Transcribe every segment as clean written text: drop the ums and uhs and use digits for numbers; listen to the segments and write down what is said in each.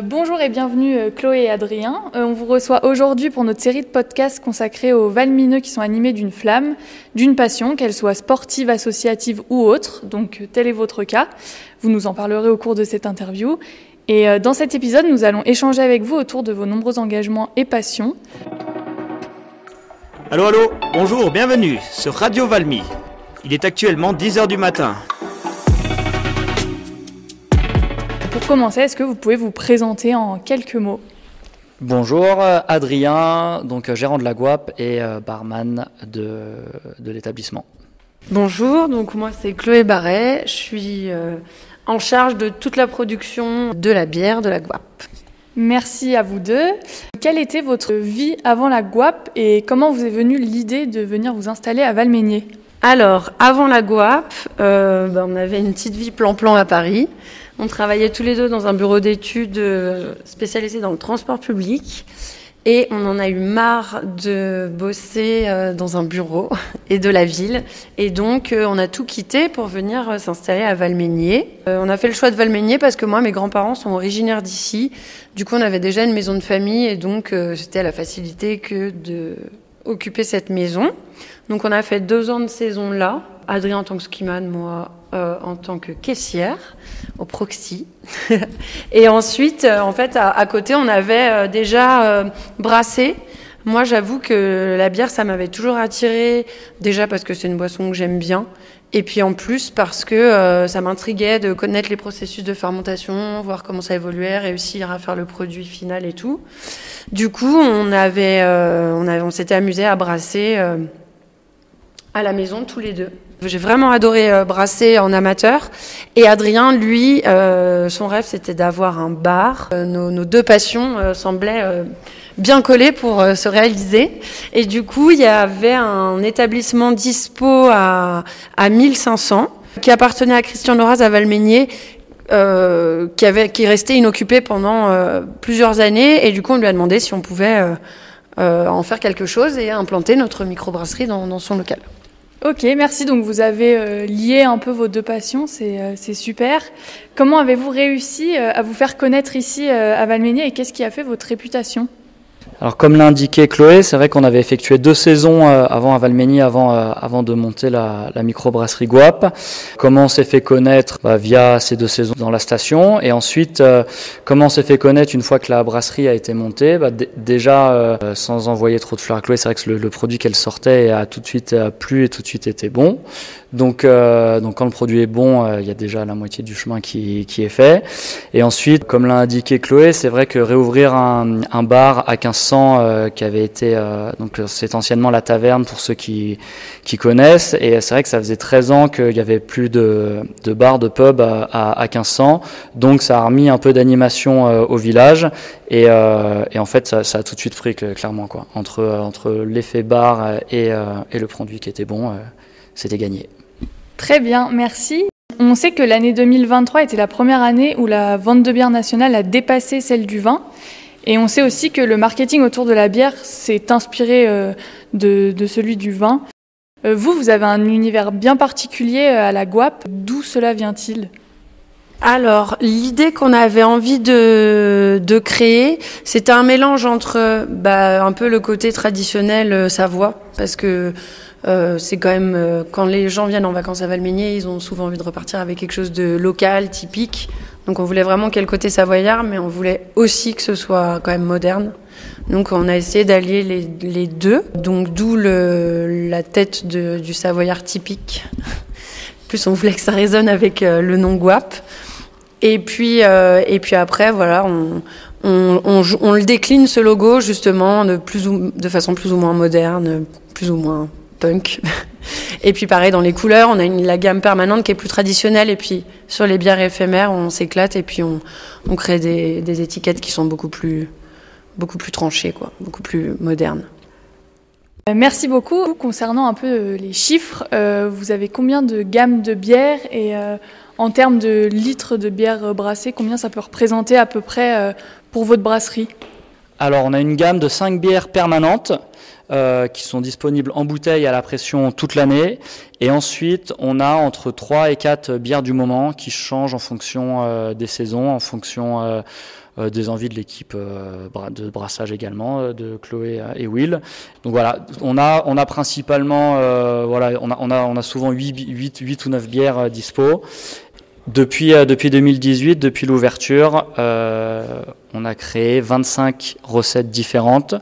Bonjour et bienvenue Chloé et Adrien. On vous reçoit aujourd'hui pour notre série de podcasts consacrée aux valmineux qui sont animés d'une flamme, d'une passion, qu'elle soit sportive, associative ou autre. Donc tel est votre cas. Vous nous en parlerez au cours de cette interview. Et dans cet épisode, nous allons échanger avec vous autour de vos nombreux engagements et passions. Allô, bonjour, bienvenue sur Radio Valmy. Il est actuellement 10h du matin. Pour commencer, est-ce que vous pouvez vous présenter en quelques mots ? Bonjour, Adrien, donc gérant de la GWAP et barman de l'établissement. Bonjour, donc moi c'est Chloé Barret, je suis en charge de toute la production de la bière de la GWAP. Merci à vous deux. Quelle était votre vie avant la GWAP et comment vous est venue l'idée de venir vous installer à Valmeinier ? Alors, avant la GWAP, on avait une petite vie plan-plan à Paris. On travaillait tous les deux dans un bureau d'études spécialisé dans le transport public. Et on en a eu marre de bosser dans un bureau et de la ville. Et donc, on a tout quitté pour venir s'installer à Valmeinier. On a fait le choix de Valmeinier parce que moi, mes grands-parents sont originaires d'ici. Du coup, on avait déjà une maison de famille et donc c'était à la facilité que de occuper cette maison. Donc, on a fait 2 ans de saison là. Adrien en tant que skiman, moi en tant que caissière au Proxy. Et ensuite, en fait, à côté, on avait déjà brassé. Moi, j'avoue que la bière, ça m'avait toujours attirée, déjà parce que c'est une boisson que j'aime bien, et puis en plus parce que ça m'intriguait de connaître les processus de fermentation, voir comment ça évoluait, réussir à faire le produit final et tout. Du coup, on s'était amusé à brasser à la maison tous les deux. J'ai vraiment adoré brasser en amateur. Et Adrien, lui, son rêve, c'était d'avoir un bar. Nos deux passions semblaient bien collées pour se réaliser. Et du coup, il y avait un établissement dispo à 1500 qui appartenait à Christian Noraz à Valmeinier, qui restait inoccupé pendant plusieurs années. Et du coup, on lui a demandé si on pouvait en faire quelque chose et implanter notre microbrasserie dans son local. Ok, merci. Donc vous avez lié un peu vos deux passions, c'est super. Comment avez-vous réussi à vous faire connaître ici à Valmeinier et qu'est-ce qui a fait votre réputation ? Alors comme l'a indiqué Chloé, c'est vrai qu'on avait effectué 2 saisons avant à Valmeinier, avant de monter la microbrasserie GWAP. Comment on s'est fait connaître ? Via ces 2 saisons dans la station. Et ensuite, comment on s'est fait connaître une fois que la brasserie a été montée ? Déjà, sans envoyer trop de fleurs à Chloé, c'est vrai que le produit qu'elle sortait a tout de suite plu et tout de suite été bon. Donc quand le produit est bon, il y a déjà la moitié du chemin qui est fait. Et ensuite, comme l'a indiqué Chloé, c'est vrai que réouvrir un bar à 1500 qui avait été donc c'est anciennement la taverne pour ceux qui connaissent, et c'est vrai que ça faisait 13 ans qu'il y avait plus de bars, de pubs à 1500, donc ça a remis un peu d'animation au village et en fait ça a tout de suite pris clairement quoi. Entre l'effet bar et le produit qui était bon, c'était gagné. Très bien, merci. On sait que l'année 2023 était la première année où la vente de bière nationale a dépassé celle du vin. Et on sait aussi que le marketing autour de la bière s'est inspiré de celui du vin. Vous avez un univers bien particulier à la GWAP. D'où cela vient-il ? Alors, l'idée qu'on avait envie de créer, c'était un mélange entre un peu le côté traditionnel savoie, parce que c'est quand même, quand les gens viennent en vacances à Valmeinier, ils ont souvent envie de repartir avec quelque chose de local, typique. Donc on voulait vraiment qu'il y ait le côté savoyard, mais on voulait aussi que ce soit quand même moderne. Donc on a essayé d'allier les deux, donc d'où la tête du savoyard typique. Plus on voulait que ça résonne avec le nom GWAP. Et puis après, voilà, on le décline ce logo justement de façon plus ou moins moderne, plus ou moins punk. Et puis pareil, dans les couleurs, on a la gamme permanente qui est plus traditionnelle, et puis sur les bières éphémères, on s'éclate et puis on crée des étiquettes qui sont beaucoup plus tranchées, quoi, beaucoup plus modernes. Merci beaucoup. Concernant un peu les chiffres, vous avez combien de gammes de bières et en termes de litres de bière brassée, combien ça peut représenter à peu près pour votre brasserie ? Alors, on a une gamme de 5 bières permanentes qui sont disponibles en bouteille à la pression toute l'année. Et ensuite, on a entre 3 et 4 bières du moment qui changent en fonction des saisons, en fonction des envies de l'équipe de brassage également, de Chloé et Will. Donc voilà, on a principalement, on a souvent 8 ou 9 bières dispo. Depuis 2018, depuis l'ouverture, on a créé 25 recettes différentes.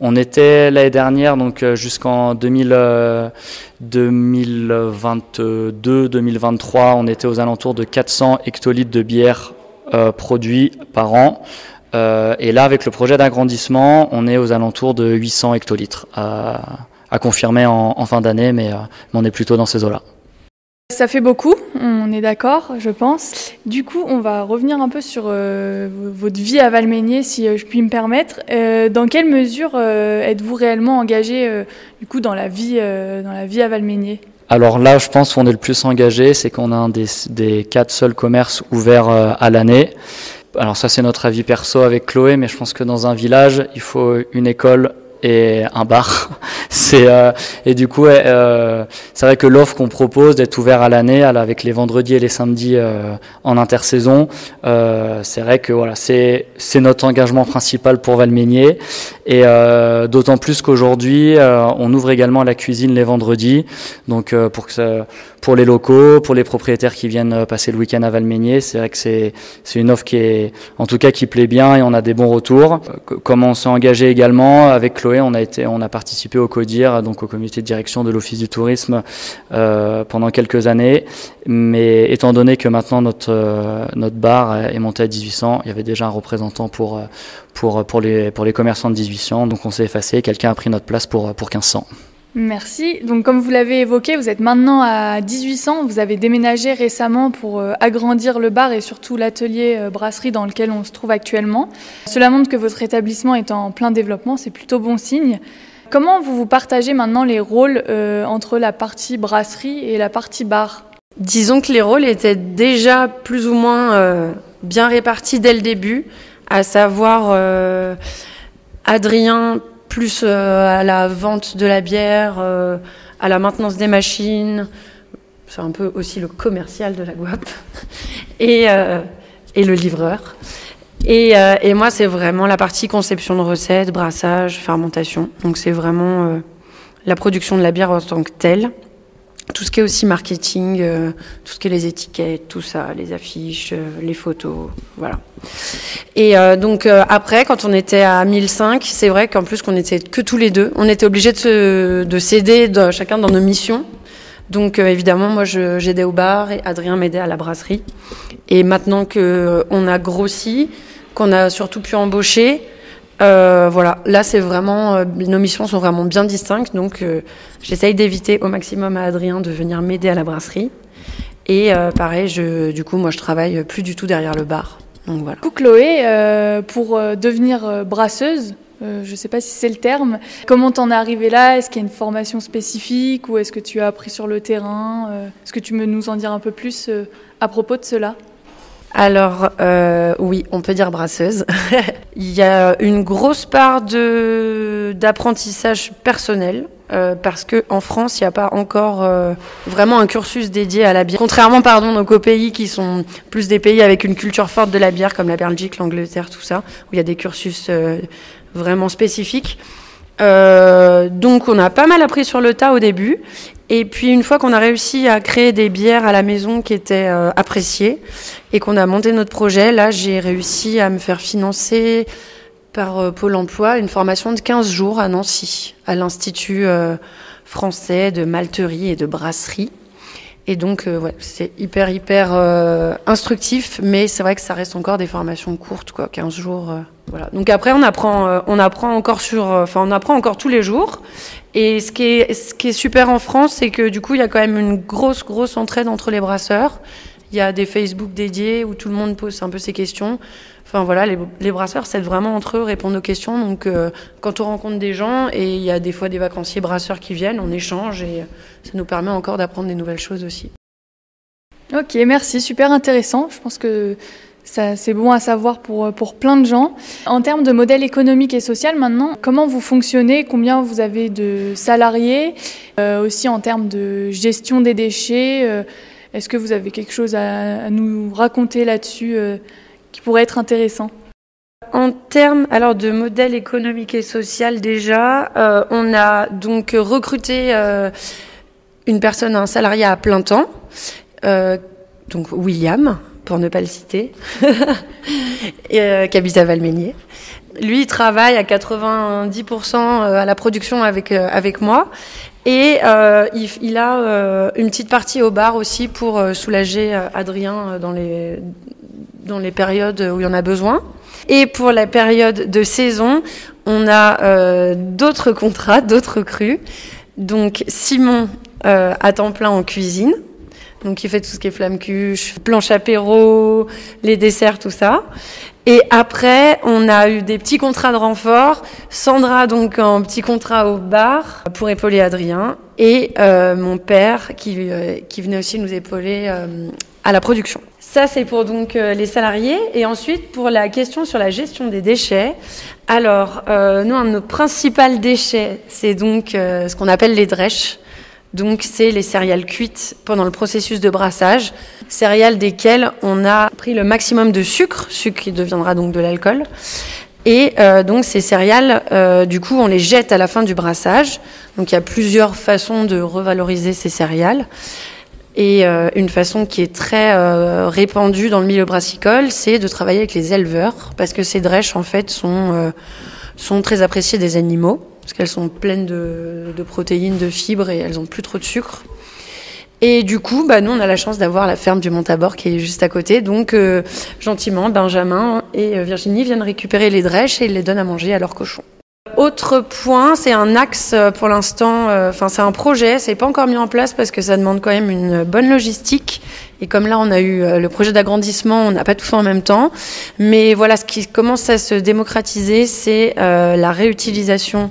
On était l'année dernière, donc jusqu'en 2022-2023, on était aux alentours de 400 hectolitres de bière produits par an. Et là, avec le projet d'agrandissement, on est aux alentours de 800 hectolitres à confirmer en fin d'année, mais on est plutôt dans ces eaux-là. Ça fait beaucoup, on est d'accord, je pense. Du coup, on va revenir un peu sur votre vie à Valmeinier, si je puis me permettre. Dans quelle mesure êtes-vous réellement engagé du coup, dans la vie à Valmeinier ? Alors là, je pense qu'on est le plus engagé, c'est qu'on a un des 4 seuls commerces ouverts à l'année. Alors ça, c'est notre avis perso avec Chloé, mais je pense que dans un village, il faut une école et un bar. Et du coup, c'est vrai que l'offre qu'on propose d'être ouvert à l'année, avec les vendredis et les samedis en intersaison, c'est vrai que voilà, c'est notre engagement principal pour Valmeinier. Et d'autant plus qu'aujourd'hui, on ouvre également la cuisine les vendredis. Donc pour les locaux, pour les propriétaires qui viennent passer le week-end à Valmeinier, c'est vrai que c'est une offre qui plaît bien et on a des bons retours. Comme on s'est engagé également avec Chloé, on a participé au CODIR, donc au comité de direction de l'Office du tourisme pendant quelques années. Mais étant donné que maintenant notre bar est monté à 1800, il y avait déjà un représentant pour les commerçants de 1800, donc on s'est effacé. Quelqu'un a pris notre place pour 1500. Merci. Donc, comme vous l'avez évoqué, vous êtes maintenant à 1800. Vous avez déménagé récemment pour agrandir le bar et surtout l'atelier brasserie dans lequel on se trouve actuellement. Cela montre que votre établissement est en plein développement. C'est plutôt bon signe. Comment vous partagez maintenant les rôles entre la partie brasserie et la partie bar ? Disons que les rôles étaient déjà plus ou moins bien répartis dès le début, à savoir Adrien plus à la vente de la bière, à la maintenance des machines. C'est un peu aussi le commercial de la Guap et le livreur. Et moi, c'est vraiment la partie conception de recettes, brassage, fermentation. Donc, c'est vraiment la production de la bière en tant que telle. Tout ce qui est aussi marketing, tout ce qui est les étiquettes, tout ça, les affiches, les photos, voilà. Et donc après, quand on était à 1005, c'est vrai qu'en plus qu'on était que tous les deux, on était obligés de s'aider chacun dans nos missions. Donc évidemment, moi j'aidais au bar et Adrien m'aidait à la brasserie. Et maintenant qu'on a grossi, qu'on a surtout pu embaucher, voilà, là c'est vraiment nos missions sont vraiment bien distinctes, donc j'essaye d'éviter au maximum à Adrien de venir m'aider à la brasserie et pareil, du coup moi je travaille plus du tout derrière le bar, donc voilà. Du coup, Chloé, pour devenir brasseuse, je ne sais pas si c'est le terme, comment t'en es arrivée là ? Est-ce qu'il y a une formation spécifique ou est-ce que tu as appris sur le terrain ? Est-ce que tu peux nous en dire un peu plus à propos de cela ? Alors, oui, on peut dire brasseuse. Il y a une grosse part d'apprentissage personnel, parce qu'en France, il n'y a pas encore vraiment un cursus dédié à la bière. Contrairement, donc, aux pays qui sont plus des pays avec une culture forte de la bière, comme la Belgique, l'Angleterre, tout ça, où il y a des cursus vraiment spécifiques. Donc, on a pas mal appris sur le tas au début. Et puis une fois qu'on a réussi à créer des bières à la maison qui étaient appréciées et qu'on a monté notre projet, là j'ai réussi à me faire financer par Pôle emploi une formation de 15 jours à Nancy, à l'Institut français de malterie et de brasserie. Et donc ouais, c'est hyper instructif, mais c'est vrai que ça reste encore des formations courtes, quoi, 15 jours. Voilà. Donc après on apprend encore on apprend encore tous les jours. Et ce qui est super en France, c'est que du coup, il y a quand même une grosse entraide entre les brasseurs. Il y a des Facebook dédiés où tout le monde pose un peu ses questions. Enfin voilà, les brasseurs s'aident vraiment entre eux, répondent aux questions. Donc quand on rencontre des gens, et il y a des fois des vacanciers brasseurs qui viennent, on échange et ça nous permet encore d'apprendre des nouvelles choses aussi. Ok, merci, super intéressant. Je pense que Ça, c'est bon à savoir pour plein de gens. En termes de modèle économique et social, maintenant, comment vous fonctionnez? Combien vous avez de salariés? Aussi en termes de gestion des déchets, est-ce que vous avez quelque chose à nous raconter là-dessus qui pourrait être intéressant? En termes alors de modèle économique et social, déjà, on a donc recruté une personne, un salarié à plein temps, donc William, pour ne pas le citer, qui habite à Valménier. Lui, il travaille à 90% à la production avec moi. Et il a une petite partie au bar aussi pour soulager Adrien dans les périodes où il y en a besoin. Et pour la période de saison, on a d'autres contrats, d'autres crus. Donc Simon à temps plein en cuisine. Donc il fait tout ce qui est flamme-cuche, planche apéro, les desserts, tout ça. Et après, on a eu des petits contrats de renfort. Sandra, donc, en petit contrat au bar pour épauler Adrien. Et mon père qui venait aussi nous épauler à la production. Ça, c'est pour donc les salariés. Et ensuite, pour la question sur la gestion des déchets. Alors, nous, un de nos principaux déchets, c'est donc ce qu'on appelle les drèches. Donc, c'est les céréales cuites pendant le processus de brassage. Céréales desquelles on a pris le maximum de sucre qui deviendra donc de l'alcool. Et donc, ces céréales, du coup, on les jette à la fin du brassage. Donc, il y a plusieurs façons de revaloriser ces céréales. Et une façon qui est très répandue dans le milieu brassicole, c'est de travailler avec les éleveurs. Parce que ces drèches, en fait, sont très appréciées des animaux. Parce qu'elles sont pleines de protéines, de fibres et elles n'ont plus trop de sucre. Et du coup, nous, on a la chance d'avoir la ferme du Montabor qui est juste à côté. Donc, gentiment, Benjamin et Virginie viennent récupérer les drèches et ils les donnent à manger à leurs cochons. Autre point, c'est un axe pour l'instant, c'est un projet, c'est pas encore mis en place parce que ça demande quand même une bonne logistique. Et comme là, on a eu le projet d'agrandissement, on n'a pas tout fait en même temps. Mais voilà, ce qui commence à se démocratiser, c'est la réutilisation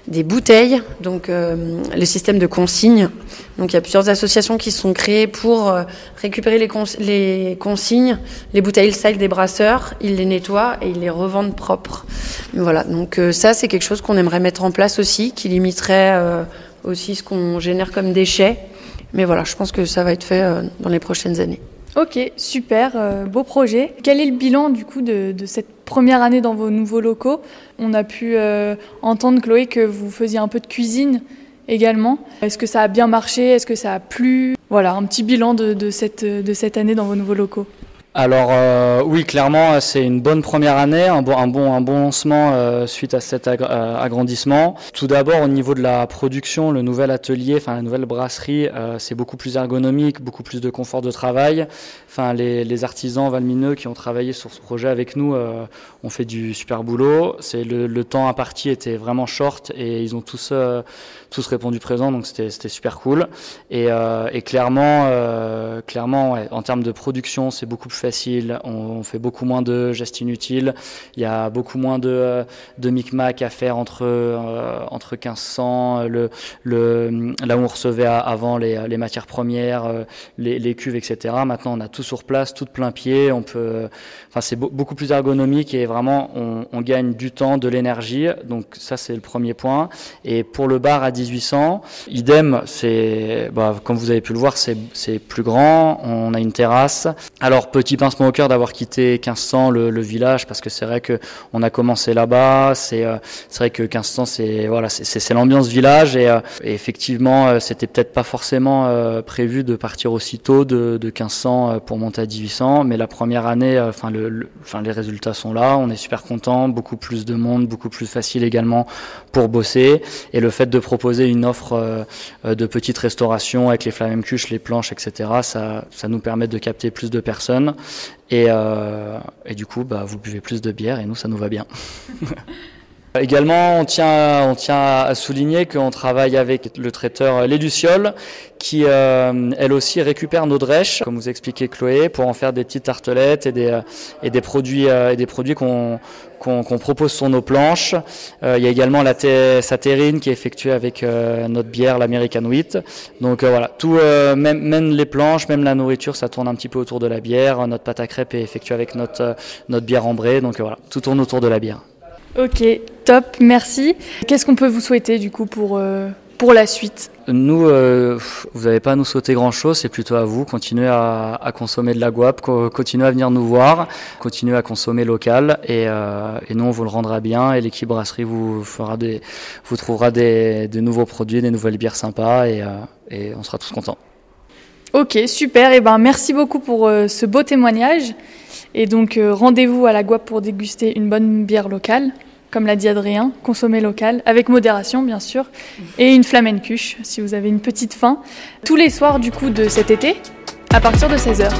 des bouteilles, donc le système de consignes. Donc il y a plusieurs associations qui sont créées pour récupérer les consignes, les bouteilles sales des brasseurs, ils les nettoient et ils les revendent propres. Voilà, donc ça c'est quelque chose qu'on aimerait mettre en place aussi, qui limiterait aussi ce qu'on génère comme déchets. Mais voilà, je pense que ça va être fait dans les prochaines années. Ok, super, beau projet. Quel est le bilan du coup de cette première année dans vos nouveaux locaux? On a pu entendre, Chloé, que vous faisiez un peu de cuisine également. Est-ce que ça a bien marché? Est-ce que ça a plu? Voilà, un petit bilan de cette année dans vos nouveaux locaux. Alors oui, clairement, c'est une bonne première année, un bon lancement suite à cet agrandissement. Tout d'abord, au niveau de la production, le nouvel atelier, la nouvelle brasserie, c'est beaucoup plus ergonomique, beaucoup plus de confort de travail. Les artisans valmineux qui ont travaillé sur ce projet avec nous ont fait du super boulot. Le temps imparti était vraiment short et ils ont tous répondu présent, donc c'était super cool. Et clairement, ouais, en termes de production, c'est beaucoup plus facile. On fait beaucoup moins de gestes inutiles. Il y a beaucoup moins de micmac à faire entre 1500, là où on recevait avant les matières premières, les cuves, etc. Maintenant, on a tout sur place, tout de plein pied. C'est beaucoup plus ergonomique et vraiment, on gagne du temps, de l'énergie. Donc ça, c'est le premier point. Et pour le bar à 1800, idem, comme vous avez pu le voir, c'est plus grand. On a une terrasse. Alors, petit pincement au cœur d'avoir quitté 1500, le village, parce que c'est vrai que on a commencé là-bas. C'est vrai que 1500, c'est l'ambiance village et effectivement, c'était peut-être pas forcément prévu de partir aussitôt de 1500 pour monter à 1800, mais la première année, les résultats sont là. On est super contents, beaucoup plus de monde, beaucoup plus facile également pour bosser, et le fait de proposer une offre de petite restauration avec les flammekuche, les planches, etc. Ça nous permet de capter plus de personnes et du coup, vous buvez plus de bière et nous, ça nous va bien. Également, on tient à souligner qu'on travaille avec le traiteur Les Lucioles qui, elle aussi, récupère nos drèches, comme vous expliquait Chloé, pour en faire des petites tartelettes et des produits qu'on propose sur nos planches. Il y a également sa terrine qui est effectuée avec notre bière, l'American Wheat. Donc voilà, tout, même les planches, même la nourriture, ça tourne un petit peu autour de la bière. Notre pâte à crêpes est effectuée avec notre bière ambrée. Donc voilà, tout tourne autour de la bière. Ok, top, merci. Qu'est-ce qu'on peut vous souhaiter du coup pour la suite ? Nous, vous n'avez pas à nous souhaiter grand-chose, c'est plutôt à vous. Continuez à consommer de la guap, continuez à venir nous voir, continuez à consommer local et nous on vous le rendra bien et l'équipe brasserie vous trouvera des nouveaux produits, des nouvelles bières sympas et on sera tous contents. Ok, super, et merci beaucoup pour ce beau témoignage. Et donc rendez-vous à la guap pour déguster une bonne bière locale. Comme l'a dit Adrien, consommer local, avec modération bien sûr, et une flamencuche si vous avez une petite faim, tous les soirs du coup de cet été, à partir de 16h.